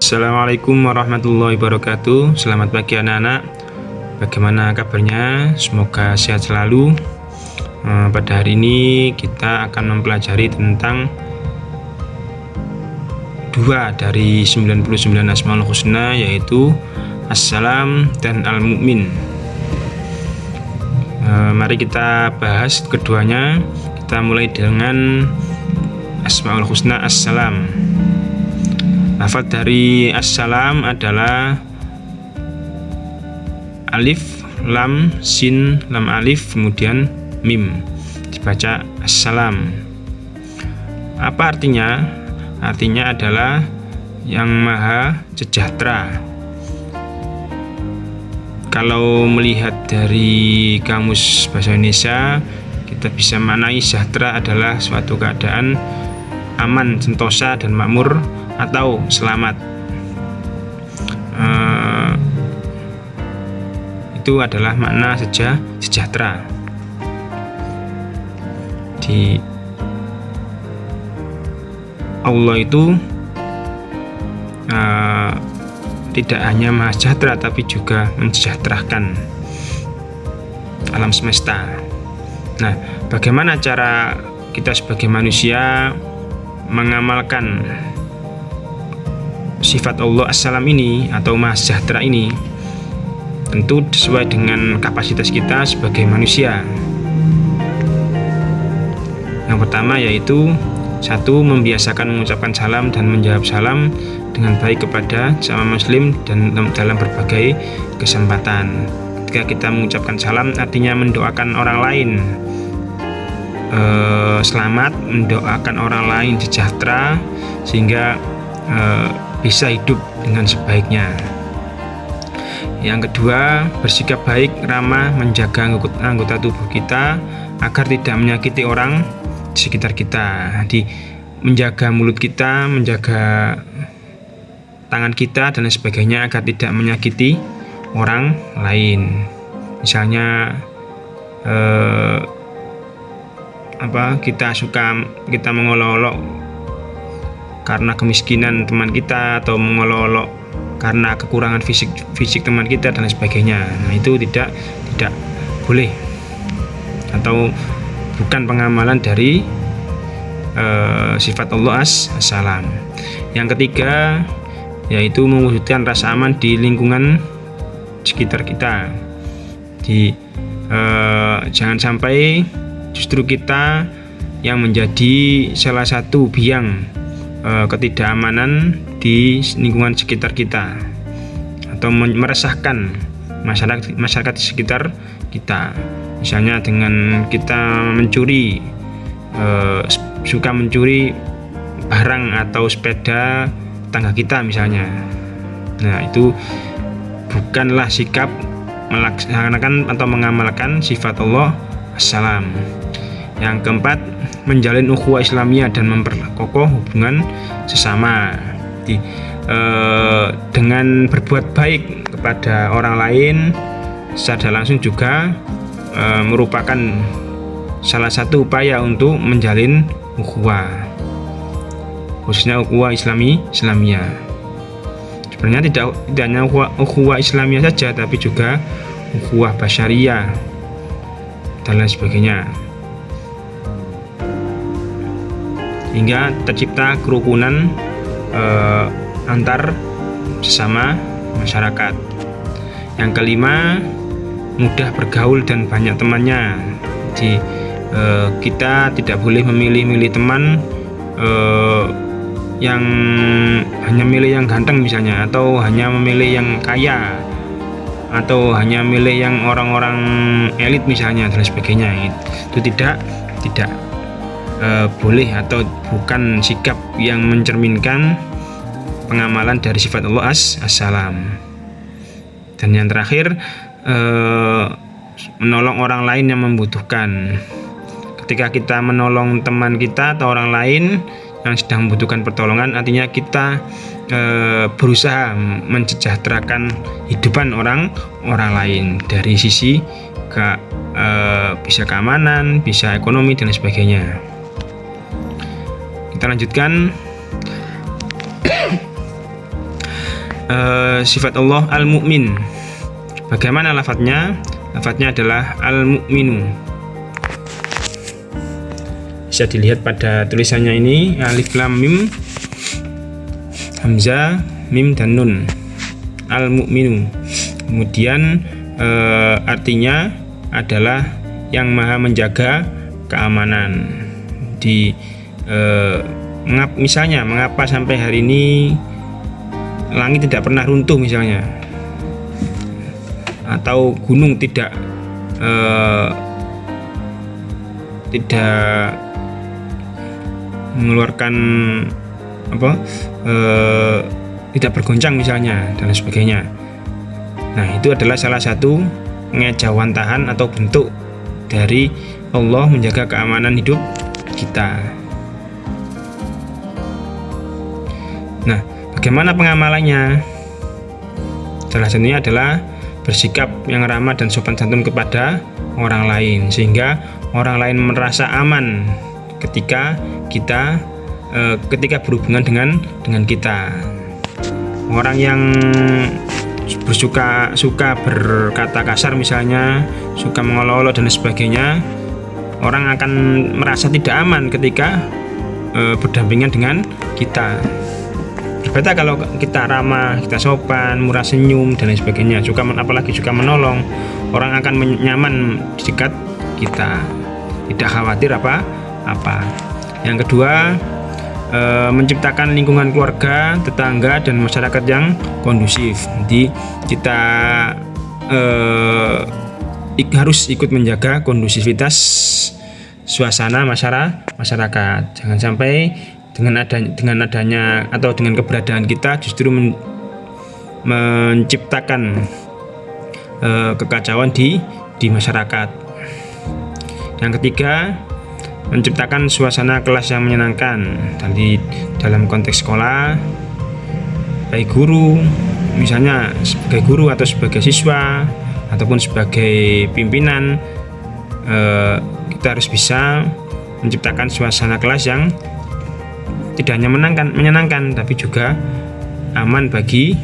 Assalamualaikum warahmatullahi wabarakatuh. Selamat pagi anak-anak. Bagaimana kabarnya? Semoga sehat selalu. Pada hari ini kita akan mempelajari tentang 2 dari 99 Asmaul Husna, yaitu As-Salam dan Al-Mu'min. Mari kita bahas keduanya. Kita mulai dengan Asmaul Husna As-Salam. Lafaz dari As-Salam adalah alif, lam, sin, lam alif, kemudian mim. Dibaca As-Salam. Apa artinya? Artinya adalah yang maha sejahtera. Kalau melihat dari kamus bahasa Indonesia, kita bisa maknai sejahtera adalah suatu keadaan aman, sentosa, dan makmur atau selamat. Itu adalah makna sejahtera. Di Allah itu tidak hanya maha sejahtera, tapi juga mensejahterakan alam semesta. Nah, bagaimana cara kita sebagai manusia mengamalkan sifat Allah As-Salam ini atau maha sejahtera ini? Tentu sesuai dengan kapasitas kita sebagai manusia. Yang pertama yaitu 1. Membiasakan mengucapkan salam dan menjawab salam dengan baik kepada sesama muslim dan dalam berbagai kesempatan. Ketika kita mengucapkan salam, artinya mendoakan orang lain selamat, mendoakan orang lain sejahtera, sehingga bisa hidup dengan sebaiknya. Yang kedua, bersikap baik, ramah, menjaga anggota tubuh kita agar tidak menyakiti orang di sekitar kita. Jadi menjaga mulut kita, menjaga tangan kita dan sebagainya agar tidak menyakiti orang lain. Misalnya kita mengolok-olok karena kemiskinan teman kita, atau mengolok-olok karena kekurangan fisik teman kita dan sebagainya. Nah, itu tidak boleh, atau bukan pengamalan dari sifat Allah As-Salam. Yang ketiga yaitu mewujudkan rasa aman di lingkungan sekitar kita. Jangan sampai justru kita yang menjadi salah satu biang ketidakamanan di lingkungan sekitar kita, atau meresahkan masyarakat di sekitar kita. Misalnya dengan kita suka mencuri barang atau sepeda tangga kita misalnya. Nah, itu bukanlah sikap melaksanakan atau mengamalkan sifat Allah As-Salam. Yang keempat, menjalin ukhuwah Islamiyah dan memperkokoh hubungan sesama. Dengan berbuat baik kepada orang lain secara langsung juga merupakan salah satu upaya untuk menjalin ukhuwah, khususnya ukhuwah Islamiyah. Sebenarnya tidak hanya ukhuwah Islamiyah saja, tapi juga ukhuwah basyariyah dan lain sebagainya, hingga tercipta kerukunan antar sesama masyarakat. Yang kelima, mudah bergaul dan banyak temannya. Jadi kita tidak boleh memilih-milih teman yang hanya milih yang ganteng misalnya, atau hanya memilih yang kaya, atau hanya milih yang orang-orang elit misalnya dan sebagainya. Itu tidak boleh, atau bukan sikap yang mencerminkan pengamalan dari sifat Allah As-Salam. Dan yang terakhir, menolong orang lain yang membutuhkan. Ketika kita menolong teman kita atau orang lain yang sedang membutuhkan pertolongan, artinya kita berusaha mensejahterakan hidupan orang lain dari sisi bisa keamanan, bisa ekonomi dan sebagainya. Kita lanjutkan. sifat Allah Al-Mu'min. Bagaimana lafadznya? Lafadznya adalah Al-Mu'minu. Bisa dilihat pada tulisannya ini, alif lam mim, hamzah, mim dan nun. Al-Mu'minu. Kemudian artinya adalah yang maha menjaga keamanan. Misalnya, mengapa sampai hari ini langit tidak pernah runtuh misalnya, atau gunung tidak mengeluarkan tidak bergoncang misalnya, dan sebagainya. Nah, itu adalah salah satu pengejawantahan atau bentuk dari Allah menjaga keamanan hidup kita. Nah, bagaimana pengamalannya? Salah satunya adalah bersikap yang ramah dan sopan santun kepada orang lain, sehingga orang lain merasa aman ketika berhubungan dengan kita. Orang yang suka berkata kasar misalnya, suka mengolok-olok dan sebagainya, orang akan merasa tidak aman ketika berdampingan dengan kita. Berbeda kalau kita ramah, kita sopan, murah senyum dan lain sebagainya, apalagi suka menolong, orang akan nyaman di dekat kita, tidak khawatir apa-apa. Yang kedua, menciptakan lingkungan keluarga, tetangga dan masyarakat yang kondusif. Jadi kita harus ikut menjaga kondusivitas suasana masyarakat. Jangan sampai dengan adanya atau dengan keberadaan kita justru menciptakan kekacauan di masyarakat. Yang ketiga, menciptakan suasana kelas yang menyenangkan. Dalam konteks sekolah, baik guru, misalnya sebagai guru atau sebagai siswa ataupun sebagai pimpinan, kita harus bisa menciptakan suasana kelas yang tidak hanya menyenangkan tapi juga aman bagi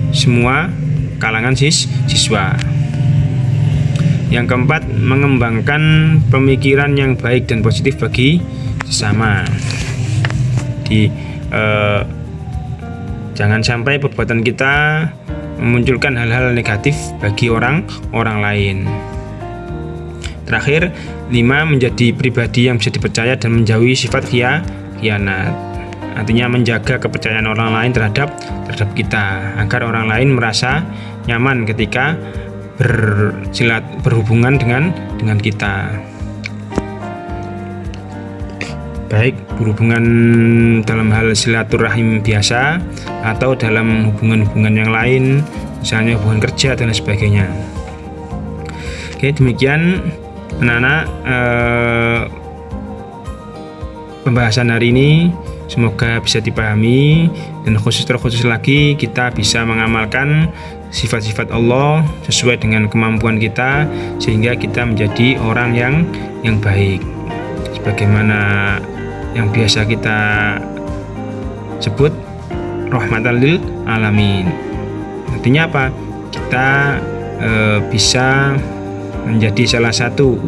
semua kalangan siswa. Yang keempat, mengembangkan pemikiran yang baik dan positif bagi sesama. Jangan sampai perbuatan kita memunculkan hal-hal negatif bagi orang lain. Terakhir, 5, menjadi pribadi yang bisa dipercaya dan menjauhi sifat khianat. Artinya menjaga kepercayaan orang lain terhadap kita, agar orang lain merasa nyaman ketika berhubungan dengan kita, baik berhubungan dalam hal silaturahim biasa atau dalam hubungan-hubungan yang lain, misalnya hubungan kerja dan sebagainya. Oke, demikian anak-anak pembahasan hari ini. Semoga bisa dipahami, dan terkhusus lagi kita bisa mengamalkan sifat-sifat Allah sesuai dengan kemampuan kita, sehingga kita menjadi orang yang baik, sebagaimana yang biasa kita sebut rahmatan lil alamin. Artinya apa? Kita bisa menjadi salah satu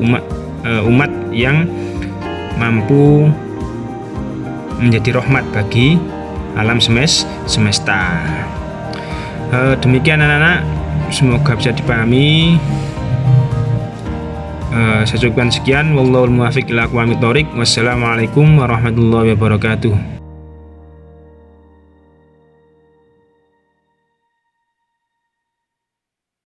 umat yang mampu menjadi rahmat bagi alam semesta. Demikian anak-anak, semoga bisa dipahami. Saya cukupkan sekian. Wallahul muwaffiq ila aqwamit thoriq. Wassalamualaikum warahmatullahi wabarakatuh.